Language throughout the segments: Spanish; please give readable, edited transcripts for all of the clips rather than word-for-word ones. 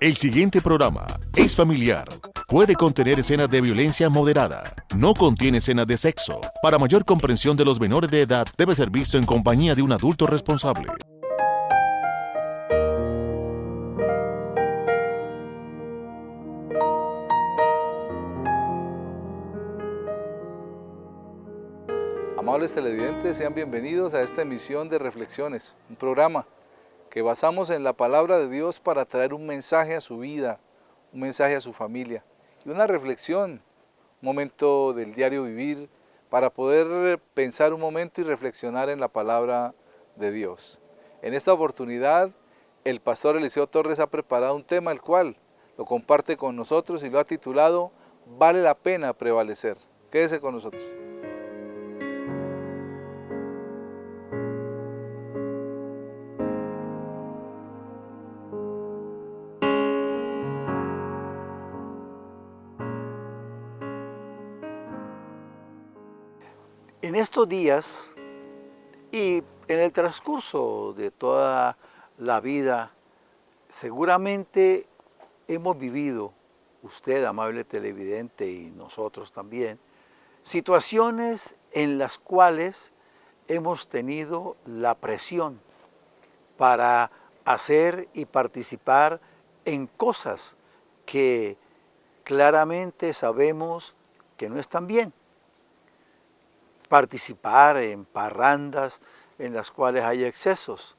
El siguiente programa es familiar. Puede contener escenas de violencia moderada. No contiene escenas de sexo. Para mayor comprensión de los menores de edad, debe ser visto en compañía de un adulto responsable. Amables televidentes, sean bienvenidos a esta emisión de Reflexiones, un programa que basamos en la palabra de Dios para traer un mensaje a su vida, un mensaje a su familia y una reflexión, un momento del diario vivir para poder pensar un momento y reflexionar en la palabra de Dios. En esta oportunidad, el pastor Eliseo Torres ha preparado un tema el cual lo comparte con nosotros y lo ha titulado "Vale la pena prevalecer". Quédese con nosotros. En estos días y en el transcurso de toda la vida, seguramente hemos vivido, usted, amable televidente, y nosotros también, situaciones en las cuales hemos tenido la presión para hacer y participar en cosas que claramente sabemos que no están bien. Participar en parrandas en las cuales hay excesos,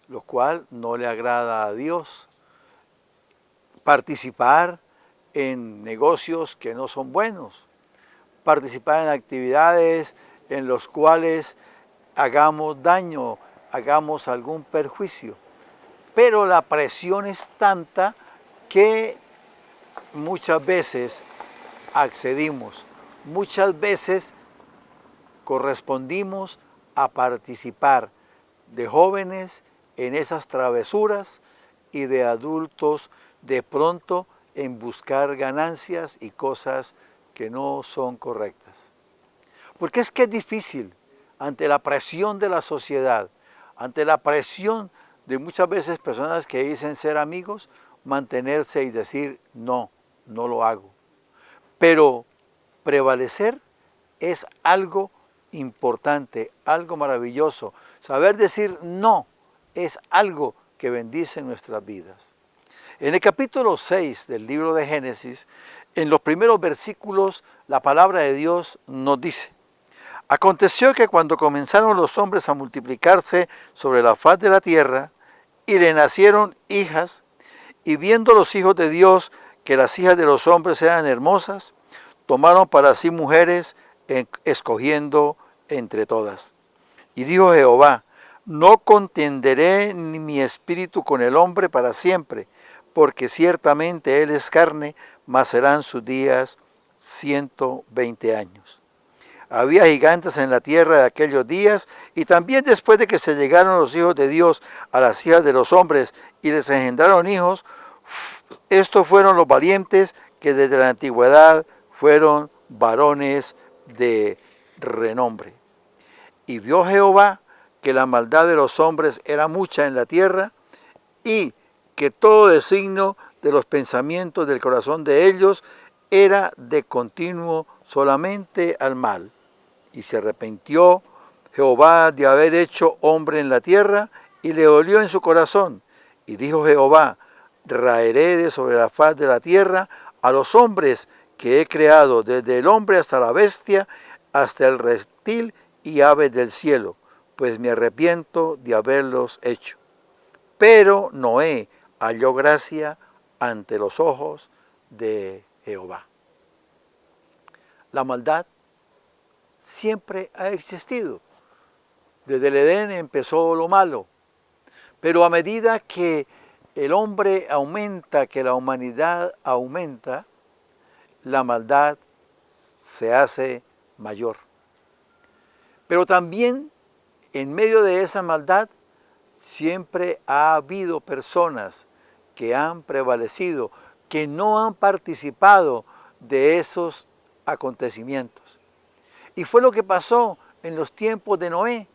lo cual no le agrada a Dios. Participar en negocios que no son buenos. Participar en actividades en las cuales hagamos daño, hagamos algún perjuicio. Pero la presión es tanta que muchas veces accedimos, muchas veces correspondimos a participar de jóvenes en esas travesuras y de adultos de pronto en buscar ganancias y cosas que no son correctas. Porque es que es difícil ante la presión de la sociedad, ante la presión de muchas veces personas que dicen ser amigos, mantenerse y decir no, no lo hago. Pero prevalecer es algo importante, algo maravilloso. Saber decir no es algo que bendice nuestras vidas. En el capítulo 6 del libro de Génesis, en los primeros versículos, la palabra de Dios nos dice: aconteció que cuando comenzaron los hombres a multiplicarse sobre la faz de la tierra, y le nacieron hijas, y viendo los hijos de Dios que las hijas de los hombres eran hermosas, tomaron para sí mujeres, escogiendo entre todas. Y dijo Jehová: no contenderé ni mi espíritu con el hombre para siempre, porque ciertamente él es carne, mas serán sus días 120 años. Había gigantes en la tierra de aquellos días, y también después de que se llegaron los hijos de Dios a las hijas de los hombres y les engendraron hijos, estos fueron los valientes que desde la antigüedad fueron varones de renombre. Y vio Jehová que la maldad de los hombres era mucha en la tierra, y que todo designio de los pensamientos del corazón de ellos era de continuo solamente al mal. Y se arrepintió Jehová de haber hecho hombre en la tierra, y le dolió en su corazón. Y dijo Jehová: raeré de sobre la faz de la tierra a los hombres que he creado, desde el hombre hasta la bestia, hasta el reptil y aves del cielo, pues me arrepiento de haberlos hecho. Pero Noé halló gracia ante los ojos de Jehová. La maldad siempre ha existido. Desde el Edén empezó lo malo, pero a medida que el hombre aumenta, que la humanidad aumenta, la maldad se hace mayor. Pero también en medio de esa maldad siempre ha habido personas que han prevalecido, que no han participado de esos acontecimientos. Y fue lo que pasó en los tiempos de Noé.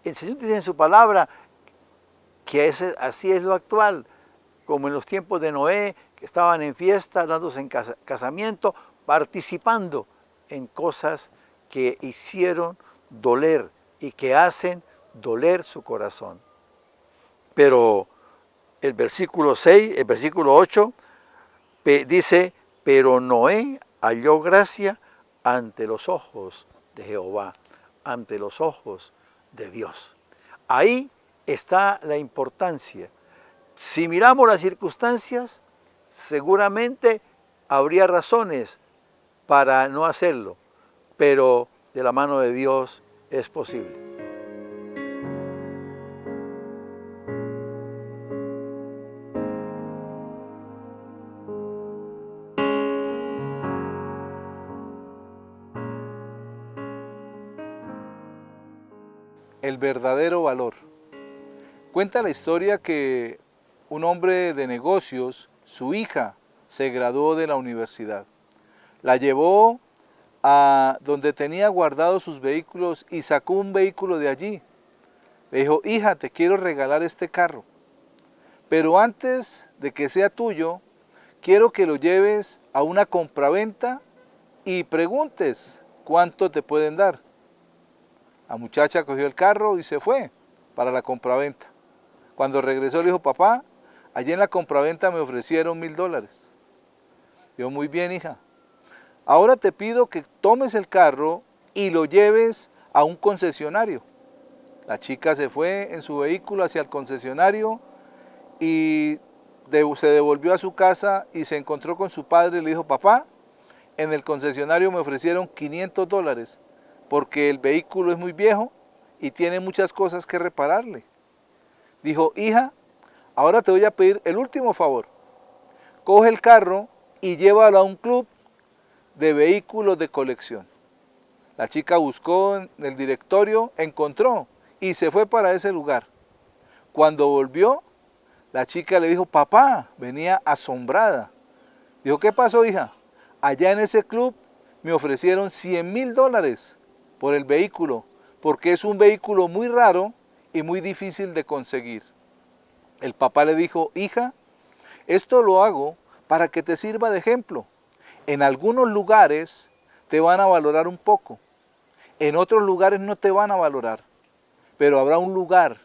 El Señor dice en su palabra que así es lo actual. como en los tiempos de Noé, que estaban en fiesta, dándose en casamiento, participando en cosas que hicieron doler y que hacen doler su corazón. Pero el versículo 6, el versículo 8, dice, pero Noé halló gracia ante los ojos de Jehová, ante los ojos de Dios. Ahí está la importancia. Si miramos las circunstancias, seguramente habría razones para no hacerlo, pero de la mano de Dios es posible. El verdadero valor. Cuenta la historia que un hombre de negocios, su hija, se graduó de la universidad. La llevó a donde tenía guardados sus vehículos y sacó un vehículo de allí. Le dijo, hija, te quiero regalar este carro, pero antes de que sea tuyo, quiero que lo lleves a una compraventa y preguntes cuánto te pueden dar. La muchacha cogió el carro y se fue para la compraventa. Cuando regresó le dijo, papá, allí en la compraventa me ofrecieron $1000. Dijo, muy bien, hija. Ahora te pido que tomes el carro y lo lleves a un concesionario. La chica se fue en su vehículo hacia el concesionario y se devolvió a su casa y se encontró con su padre y le dijo, papá, en el concesionario me ofrecieron $500 porque el vehículo es muy viejo y tiene muchas cosas que repararle. Dijo, hija, ahora te voy a pedir el último favor. Coge el carro y llévalo a un club de vehículos de colección. La chica buscó en el directorio, encontró y se fue para ese lugar. Cuando volvió, la chica le dijo, papá, venía asombrada. Dijo, ¿qué pasó, hija? Allá en ese club me ofrecieron $100,000 por el vehículo, porque es un vehículo muy raro y muy difícil de conseguir. El papá le dijo, hija, esto lo hago para que te sirva de ejemplo. En algunos lugares te van a valorar un poco, en otros lugares no te van a valorar, pero habrá un lugar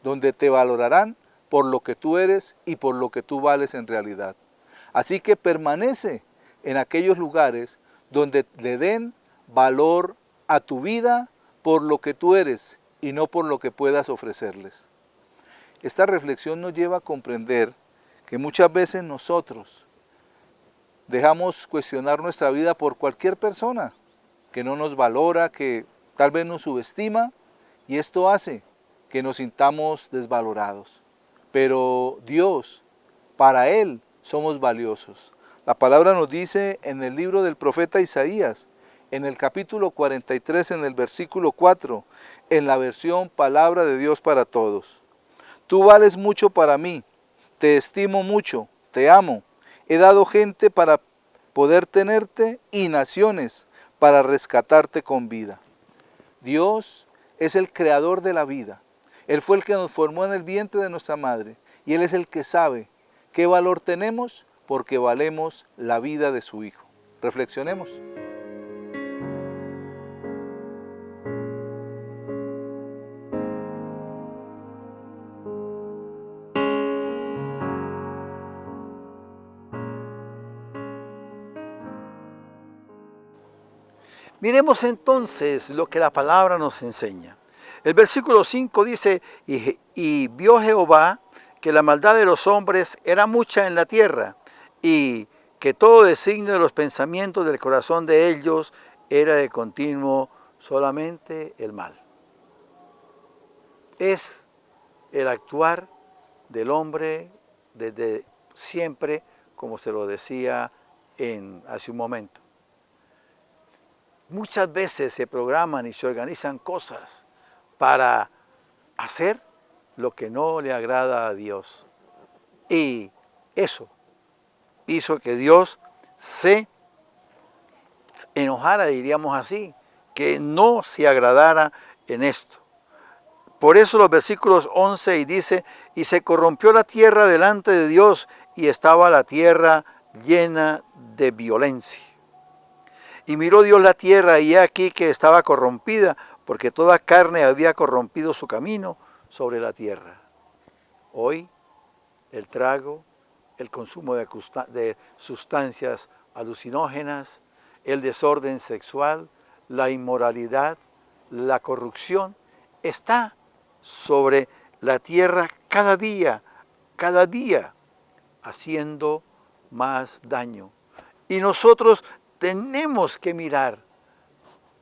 donde te valorarán por lo que tú eres y por lo que tú vales en realidad. Así que permanece en aquellos lugares donde le den valor a tu vida por lo que tú eres y no por lo que puedas ofrecerles. Esta reflexión nos lleva a comprender que muchas veces nosotros dejamos cuestionar nuestra vida por cualquier persona que no nos valora, que tal vez nos subestima, y esto hace que nos sintamos desvalorados. Pero Dios, para Él somos valiosos. La palabra nos dice en el libro del profeta Isaías, en el capítulo 43, en el versículo 4, en la versión Palabra de Dios para Todos. Tú vales mucho para mí, te estimo mucho, te amo. He dado gente para poder tenerte y naciones para rescatarte con vida. Dios es el creador de la vida. Él fue el que nos formó en el vientre de nuestra madre y Él es el que sabe qué valor tenemos porque valemos la vida de su Hijo. Reflexionemos. Miremos entonces lo que la palabra nos enseña. El versículo 5 dice, y vio Jehová que la maldad de los hombres era mucha en la tierra, y que todo designio de los pensamientos del corazón de ellos era de continuo solamente el mal. Es el actuar del hombre desde siempre, como se lo decía hace un momento. Muchas veces se programan y se organizan cosas para hacer lo que no le agrada a Dios. Y eso hizo que Dios se enojara, diríamos así, que no se agradara en esto. Por eso los versículos 11 y dice, y se corrompió la tierra delante de Dios, y estaba la tierra llena de violencia. Y miró Dios la tierra, y he aquí que estaba corrompida, porque toda carne había corrompido su camino sobre la tierra. Hoy, el trago, el consumo de sustancias alucinógenas, el desorden sexual, la inmoralidad, la corrupción, está sobre la tierra cada día, haciendo más daño. Y nosotros tenemos que mirar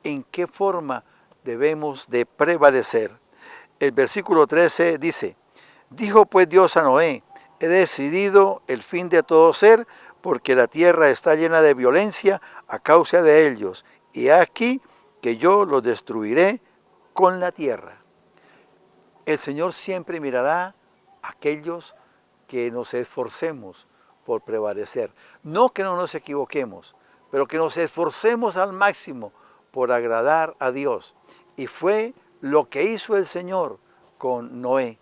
en qué forma debemos de prevalecer. El versículo 13 dice, dijo pues Dios a Noé, he decidido el fin de todo ser, porque la tierra está llena de violencia a causa de ellos, y he aquí que yo los destruiré con la tierra. El Señor siempre mirará a aquellos que nos esforcemos por prevalecer. No que no nos equivoquemos, pero que nos esforcemos al máximo por agradar a Dios. Y fue lo que hizo el Señor con Noé.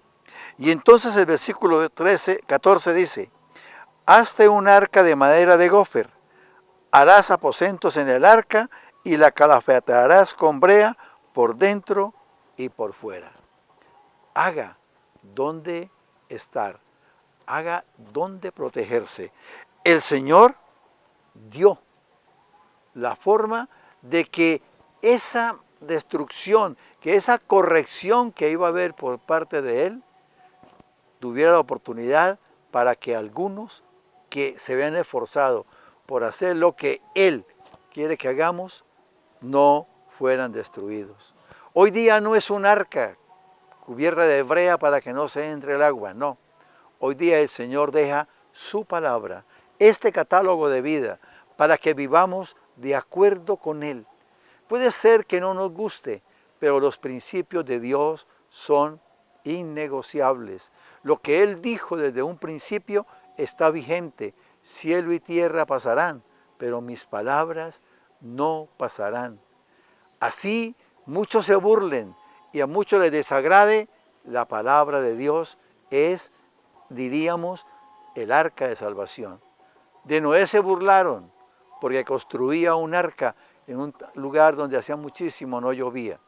Y entonces el versículo 14 dice, hazte un arca de madera de gofer, harás aposentos en el arca y la calafatearás con brea por dentro y por fuera. Haga dónde estar, haga dónde protegerse. El Señor dio la forma de que esa destrucción, que esa corrección que iba a haber por parte de Él, tuviera la oportunidad para que algunos que se vean esforzados por hacer lo que Él quiere que hagamos, no fueran destruidos. Hoy día no es un arca cubierta de brea para que no se entre el agua, no. Hoy día el Señor deja su palabra, este catálogo de vida, para que vivamos de acuerdo con Él. Puede ser que no nos guste, pero los principios de Dios son innegociables. Lo que Él dijo desde un principio está vigente. Cielo y tierra pasarán, pero mis palabras no pasarán. Así muchos se burlen y a muchos les desagrade, la palabra de Dios es, diríamos, el arca de salvación. De Noé se burlaron porque construía un arca en un lugar donde hacía muchísimo no llovía.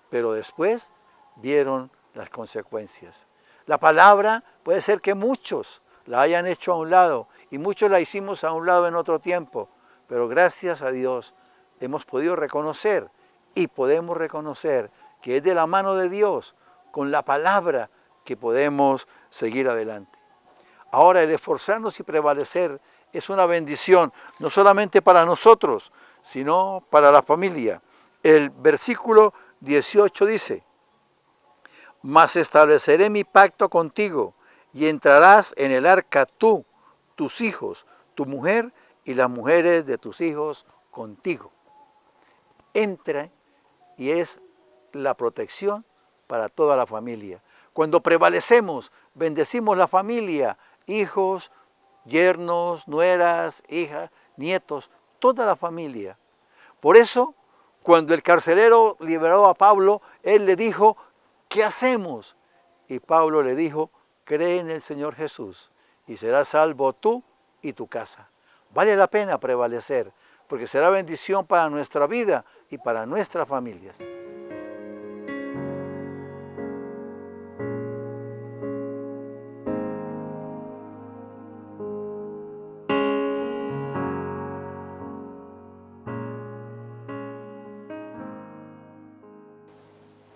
Pero después vieron las consecuencias. La palabra puede ser que muchos la hayan hecho a un lado y muchos la hicimos a un lado en otro tiempo, pero gracias a Dios hemos podido reconocer y podemos reconocer que es de la mano de Dios, con la palabra, que podemos seguir adelante. Ahora, el esforzarnos y prevalecer es una bendición, no solamente para nosotros, sino para la familia. El versículo 18 dice, mas estableceré mi pacto contigo, y entrarás en el arca tú, tus hijos, tu mujer y las mujeres de tus hijos contigo. Entra y es la protección para toda la familia. Cuando prevalecemos, bendecimos la familia, hijos, yernos, nueras, hijas, nietos, toda la familia. Por eso, cuando el carcelero liberó a Pablo, él le dijo, ¿qué hacemos? Y Pablo le dijo, cree en el Señor Jesús y serás salvo tú y tu casa. Vale la pena prevalecer, porque será bendición para nuestra vida y para nuestras familias.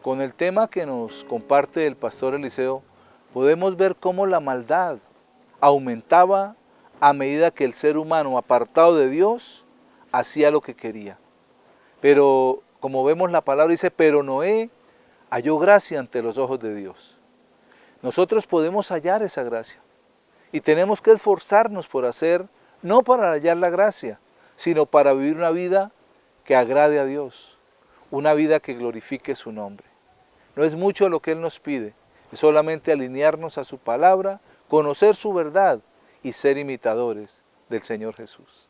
Con el tema que nos comparte el pastor Eliseo, podemos ver cómo la maldad aumentaba a medida que el ser humano, apartado de Dios, hacía lo que quería. Pero, como vemos, la palabra dice, pero Noé halló gracia ante los ojos de Dios. Nosotros podemos hallar esa gracia y tenemos que esforzarnos por hacer, no para hallar la gracia, sino para vivir una vida que agrade a Dios, una vida que glorifique su nombre. No es mucho lo que Él nos pide, es solamente alinearnos a su palabra, conocer su verdad y ser imitadores del Señor Jesús.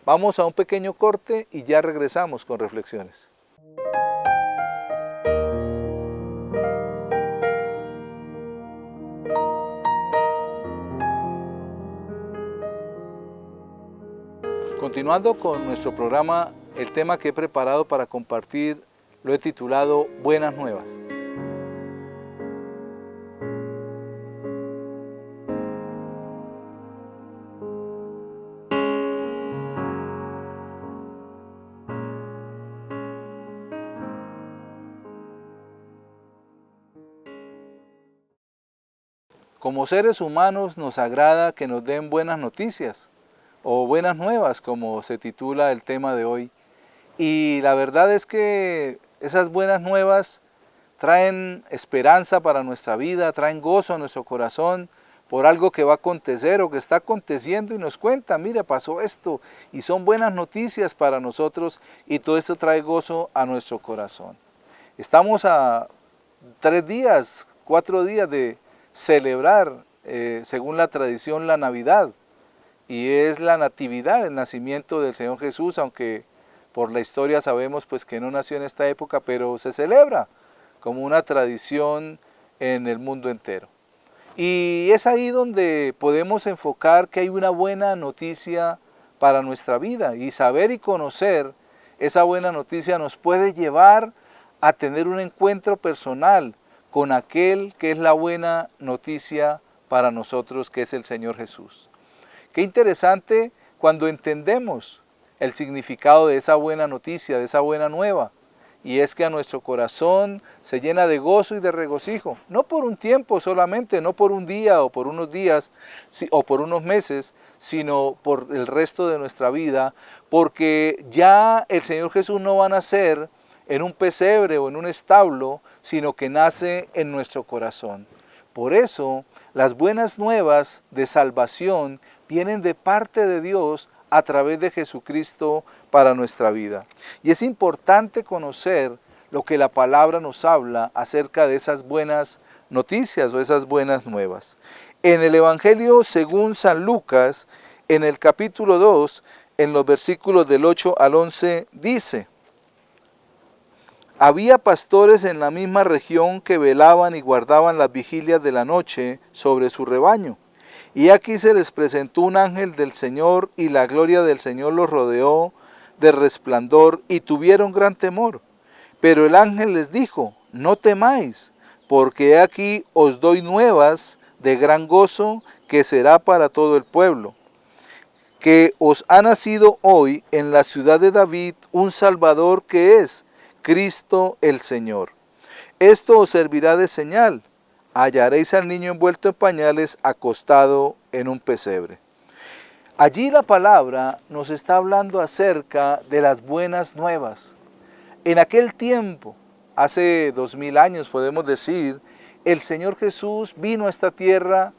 Vamos a un pequeño corte y ya regresamos con reflexiones. Continuando con nuestro programa, el tema que he preparado para compartir lo he titulado Buenas Nuevas. Como seres humanos nos agrada que nos den buenas noticias o buenas nuevas, como se titula el tema de hoy. Y la verdad es que esas buenas nuevas traen esperanza para nuestra vida, traen gozo a nuestro corazón por algo que va a acontecer o que está aconteciendo y nos cuenta, mire, pasó esto, y son buenas noticias para nosotros y todo esto trae gozo a nuestro corazón. Estamos a 3 días, 4 días de celebrar, según la tradición, la Navidad, y es la natividad, el nacimiento del Señor Jesús, aunque por la historia sabemos pues que no nació en esta época, pero se celebra como una tradición en el mundo entero. Y es ahí donde podemos enfocar que hay una buena noticia para nuestra vida, y saber y conocer esa buena noticia nos puede llevar a tener un encuentro personal con aquel que es la buena noticia para nosotros, que es el Señor Jesús. Qué interesante cuando entendemos el significado de esa buena noticia, de esa buena nueva, y es que a nuestro corazón se llena de gozo y de regocijo, no por un tiempo solamente, no por un día o por unos días o por unos meses, sino por el resto de nuestra vida, porque ya el Señor Jesús no va a nacer en un pesebre o en un establo, sino que nace en nuestro corazón. Por eso, las buenas nuevas de salvación vienen de parte de Dios a través de Jesucristo para nuestra vida. Y es importante conocer lo que la palabra nos habla acerca de esas buenas noticias o esas buenas nuevas. En el Evangelio según San Lucas, en el capítulo 2, en los versículos del 8 al 11, dice: había pastores en la misma región que velaban y guardaban las vigilias de la noche sobre su rebaño. Y aquí se les presentó un ángel del Señor, y la gloria del Señor los rodeó de resplandor, y tuvieron gran temor. Pero el ángel les dijo: no temáis, porque aquí os doy nuevas de gran gozo, que será para todo el pueblo, que os ha nacido hoy en la ciudad de David un Salvador, que es Cristo el Señor. Esto os servirá de señal: hallaréis al niño envuelto en pañales, acostado en un pesebre. Allí la palabra nos está hablando acerca de las buenas nuevas. En aquel tiempo, hace 2000 años podemos decir, el Señor Jesús vino a esta tierra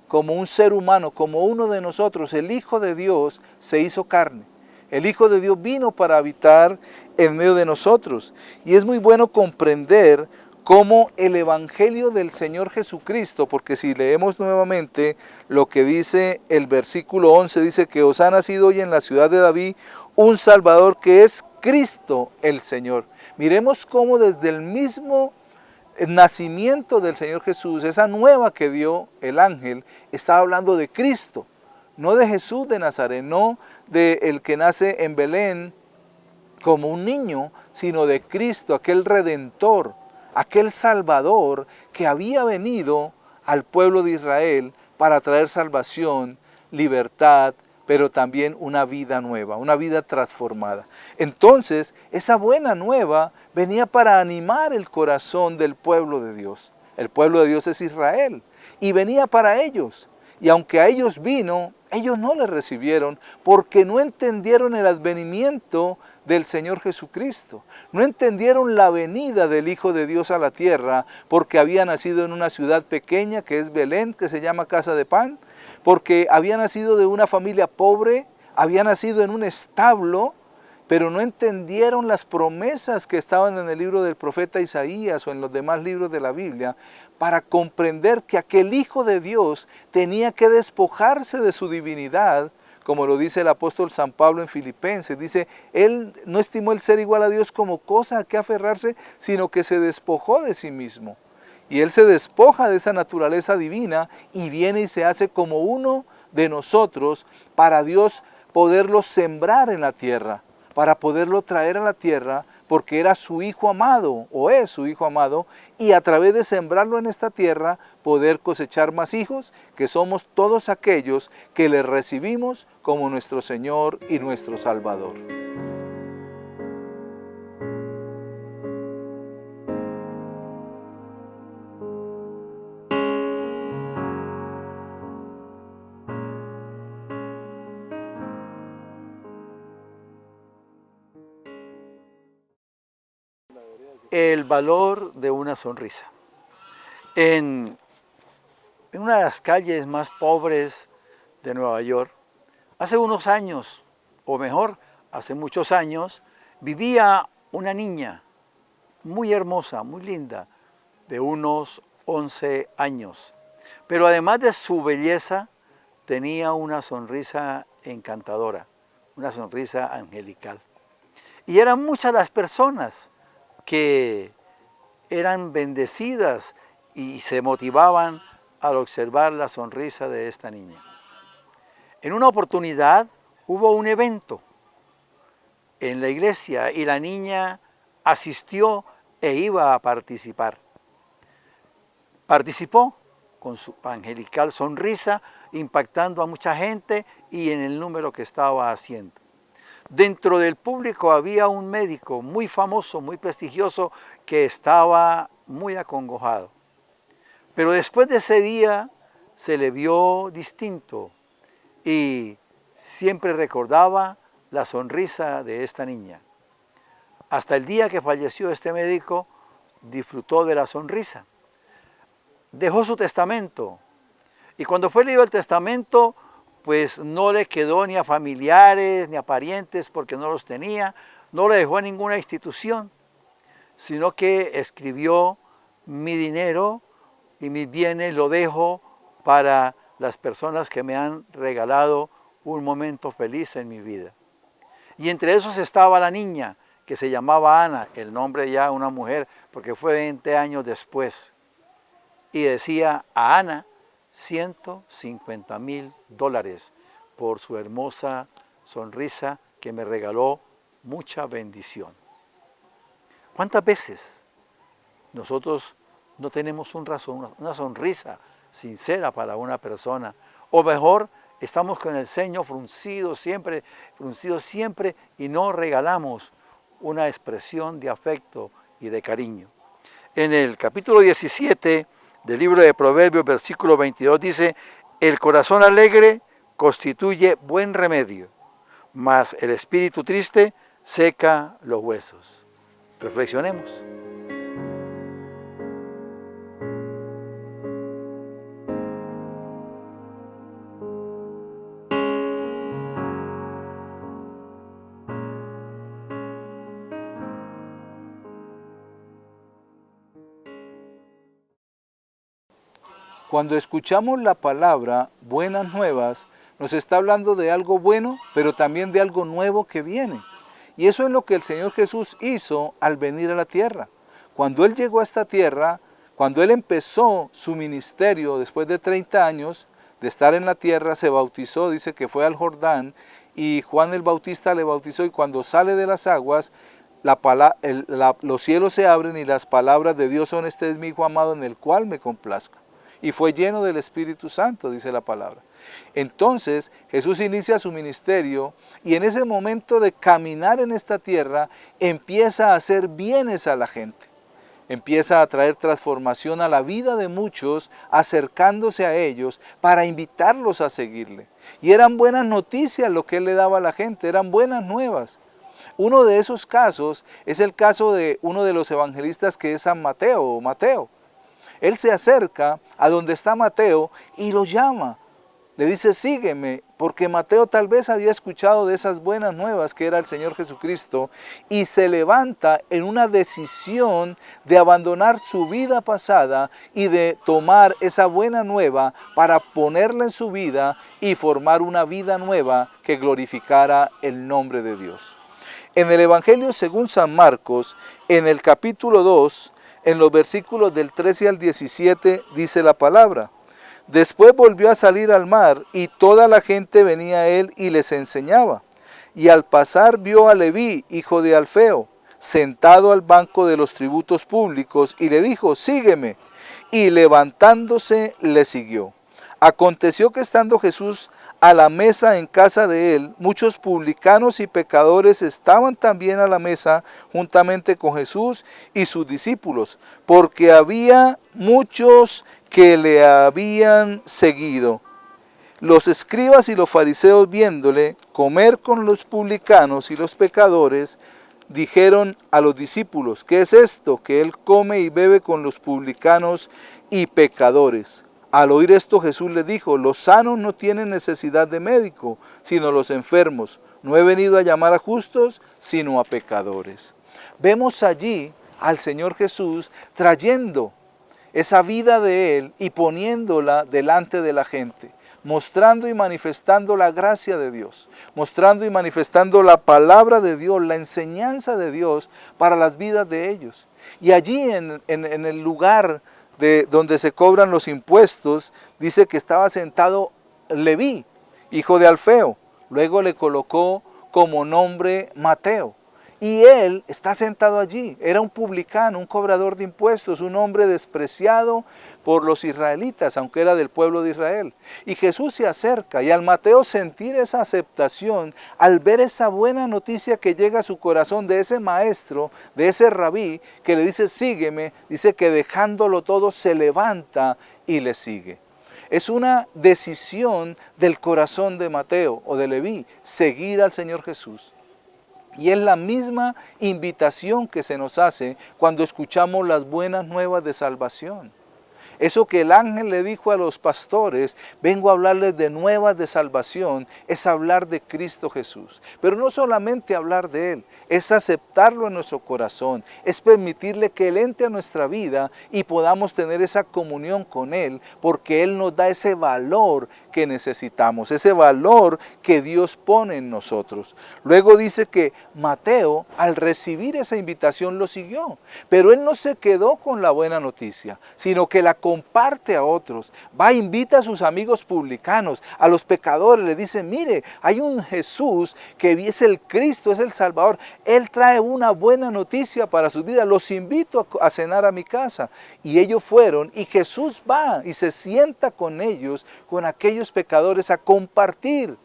como un ser humano, como uno de nosotros. El Hijo de Dios se hizo carne. El Hijo de Dios vino para habitar en medio de nosotros. Y es muy bueno comprender cómo el Evangelio del Señor Jesucristo, porque si leemos nuevamente lo que dice el versículo 11, dice que os ha nacido hoy en la ciudad de David un Salvador, que es Cristo el Señor. Miremos cómo desde el mismo nacimiento del Señor Jesús, esa nueva que dio el ángel, estaba hablando de Cristo, no de Jesús de Nazaret, no de el que nace en Belén como un niño, sino de Cristo, aquel Redentor, aquel Salvador que había venido al pueblo de Israel para traer salvación, libertad, pero también una vida nueva, una vida transformada. Entonces, esa buena nueva venía para animar el corazón del pueblo de Dios. El pueblo de Dios es Israel, y venía para ellos. Y aunque a ellos vino, ellos no le recibieron porque no entendieron el advenimiento del Señor Jesucristo. No entendieron la venida del Hijo de Dios a la tierra porque había nacido en una ciudad pequeña que es Belén, que se llama Casa de Pan, porque había nacido de una familia pobre, había nacido en un establo, pero no entendieron las promesas que estaban en el libro del profeta Isaías o en los demás libros de la Biblia, para comprender que aquel Hijo de Dios tenía que despojarse de su divinidad, como lo dice el apóstol San Pablo en Filipenses. Dice, él no estimó el ser igual a Dios como cosa a que aferrarse, sino que se despojó de sí mismo. Y él se despoja de esa naturaleza divina y viene y se hace como uno de nosotros para Dios poderlo sembrar en la tierra, para poderlo traer a la tierra, porque era su hijo amado, o es su hijo amado, y a través de sembrarlo en esta tierra, poder cosechar más hijos, que somos todos aquellos que le recibimos como nuestro Señor y nuestro Salvador. El valor de una sonrisa. En una de las calles más pobres de Nueva York, hace unos años, o mejor, hace muchos años, vivía una niña muy hermosa, muy linda, de unos 11 años. Pero además de su belleza, tenía una sonrisa encantadora, una sonrisa angelical. Y eran muchas las personas que eran bendecidas y se motivaban al observar la sonrisa de esta niña. En una oportunidad hubo un evento en la iglesia y la niña asistió e iba a participar. Participó con su angelical sonrisa, impactando a mucha gente y en el número que estaba haciendo. Dentro del público había un médico muy famoso, muy prestigioso, que estaba muy acongojado. Pero después de ese día se le vio distinto y siempre recordaba la sonrisa de esta niña. Hasta el día que falleció este médico, disfrutó de la sonrisa. Dejó su testamento y cuando fue leído el testamento, pues no le quedó ni a familiares ni a parientes porque no los tenía, no le dejó a ninguna institución, sino que escribió: mi dinero y mis bienes lo dejo para las personas que me han regalado un momento feliz en mi vida. Y entre esos estaba la niña que se llamaba Ana, el nombre ya de una mujer porque fue 20 años después. Y decía: a Ana $150,000 por su hermosa sonrisa que me regaló mucha bendición. ¿Cuántas veces nosotros no tenemos una sonrisa sincera para una persona? O mejor, estamos con el ceño fruncido siempre y no regalamos una expresión de afecto y de cariño. En el capítulo 17 del libro de Proverbios, versículo 22, dice: el corazón alegre constituye buen remedio, mas el espíritu triste seca los huesos. Reflexionemos. Cuando escuchamos la palabra buenas nuevas, nos está hablando de algo bueno, pero también de algo nuevo que viene. Y eso es lo que el Señor Jesús hizo al venir a la tierra. Cuando Él llegó a esta tierra, cuando Él empezó su ministerio después de 30 años de estar en la tierra, se bautizó, dice que fue al Jordán, y Juan el Bautista le bautizó, y cuando sale de las aguas, los cielos se abren y las palabras de Dios son: este es mi Hijo amado en el cual me complazco. Y fue lleno del Espíritu Santo, dice la palabra. Entonces Jesús inicia su ministerio y en ese momento de caminar en esta tierra empieza a hacer bienes a la gente. Empieza a traer transformación a la vida de muchos, acercándose a ellos para invitarlos a seguirle. Y eran buenas noticias lo que Él le daba a la gente, eran buenas nuevas. Uno de esos casos es el caso de uno de los evangelistas, que es San Mateo o Mateo. Él se acerca a donde está Mateo y lo llama. Le dice: sígueme, porque Mateo tal vez había escuchado de esas buenas nuevas que era el Señor Jesucristo, y se levanta en una decisión de abandonar su vida pasada y de tomar esa buena nueva para ponerla en su vida y formar una vida nueva que glorificara el nombre de Dios. En el Evangelio según San Marcos, en el capítulo 2, en los versículos del 13 al 17, dice la palabra: Después volvió a salir al mar, y toda la gente venía a él y les enseñaba. Y al pasar vio a Leví, hijo de Alfeo, sentado al banco de los tributos públicos, y le dijo, sígueme. Y levantándose le siguió. Aconteció que estando Jesús a la mesa en casa de él, muchos publicanos y pecadores estaban también a la mesa juntamente con Jesús y sus discípulos, porque había muchos que le habían seguido. Los escribas y los fariseos, viéndole comer con los publicanos y los pecadores, dijeron a los discípulos, ¿qué es esto que él come y bebe con los publicanos y pecadores? Al oír esto Jesús les dijo, los sanos no tienen necesidad de médico, sino los enfermos. No he venido a llamar a justos, sino a pecadores. Vemos allí al Señor Jesús trayendo esa vida de Él y poniéndola delante de la gente, mostrando y manifestando la gracia de Dios, mostrando y manifestando la palabra de Dios, la enseñanza de Dios para las vidas de ellos. Y allí en el lugar de donde se cobran los impuestos, dice que estaba sentado Leví, hijo de Alfeo. Luego le colocó como nombre Mateo. Y él está sentado allí. Era un publicano, un cobrador de impuestos, un hombre despreciado por los israelitas, aunque era del pueblo de Israel. Y Jesús se acerca, y al Mateo sentir esa aceptación, al ver esa buena noticia que llega a su corazón de ese maestro, de ese rabí, que le dice, sígueme, dice que dejándolo todo se levanta y le sigue. Es una decisión del corazón de Mateo o de Leví, seguir al Señor Jesús. Y es la misma invitación que se nos hace cuando escuchamos las buenas nuevas de salvación. Eso que el ángel le dijo a los pastores, vengo a hablarles de nuevas de salvación, es hablar de Cristo Jesús. Pero no solamente hablar de Él, es aceptarlo en nuestro corazón, es permitirle que Él entre a nuestra vida y podamos tener esa comunión con Él, porque Él nos da ese valor que necesitamos, ese valor que Dios pone en nosotros. Luego dice que Mateo, al recibir esa invitación, lo siguió, pero él no se quedó con la buena noticia, sino que la comparte a otros. Va, invita a sus amigos publicanos, a los pecadores, le dice, mire, hay un Jesús que es el Cristo, es el Salvador. Él trae una buena noticia para su vida, los invito a cenar a mi casa. Y ellos fueron, y Jesús va y se sienta con ellos, con aquellos pecadores, a compartir.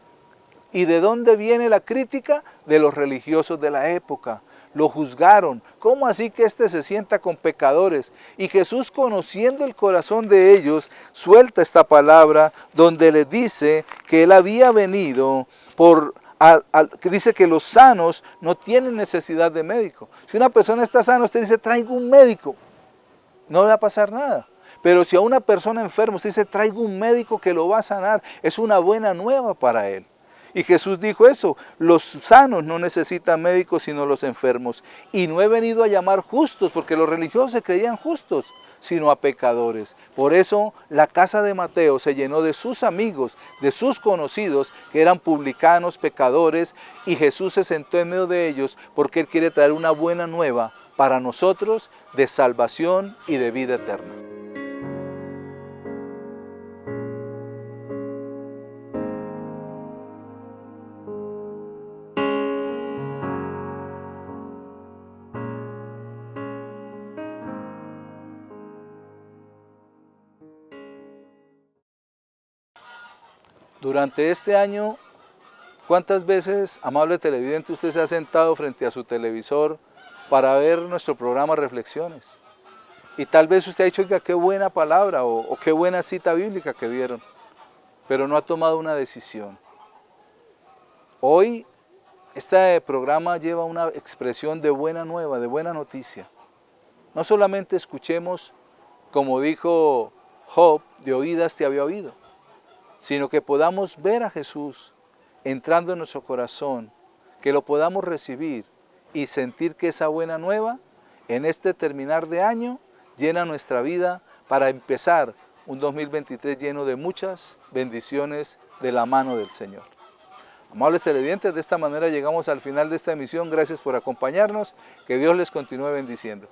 ¿Y de dónde viene la crítica? De los religiosos de la época. Lo juzgaron. ¿Cómo así que este se sienta con pecadores? Y Jesús, conociendo el corazón de ellos, suelta esta palabra donde les dice que Él había venido que dice que los sanos no tienen necesidad de médico. Si una persona está sana, usted dice, traigo un médico. No le va a pasar nada. Pero si a una persona enferma, usted dice, traigo un médico que lo va a sanar, es una buena nueva para él. Y Jesús dijo eso, los sanos no necesitan médicos sino los enfermos. Y no he venido a llamar justos, porque los religiosos se creían justos, sino a pecadores. Por eso la casa de Mateo se llenó de sus amigos, de sus conocidos, que eran publicanos, pecadores, y Jesús se sentó en medio de ellos, porque Él quiere traer una buena nueva para nosotros de salvación y de vida eterna. Durante este año, ¿cuántas veces, amable televidente, usted se ha sentado frente a su televisor para ver nuestro programa Reflexiones? Y tal vez usted ha dicho, oiga, qué buena palabra o qué buena cita bíblica que vieron, pero no ha tomado una decisión. Hoy, este programa lleva una expresión de buena nueva, de buena noticia. No solamente escuchemos, como dijo Job, de oídas te había oído, sino que podamos ver a Jesús entrando en nuestro corazón, que lo podamos recibir y sentir que esa buena nueva, en este terminar de año, llena nuestra vida para empezar un 2023 lleno de muchas bendiciones de la mano del Señor. Amables televidentes, de esta manera llegamos al final de esta emisión. Gracias por acompañarnos. Que Dios les continúe bendiciendo.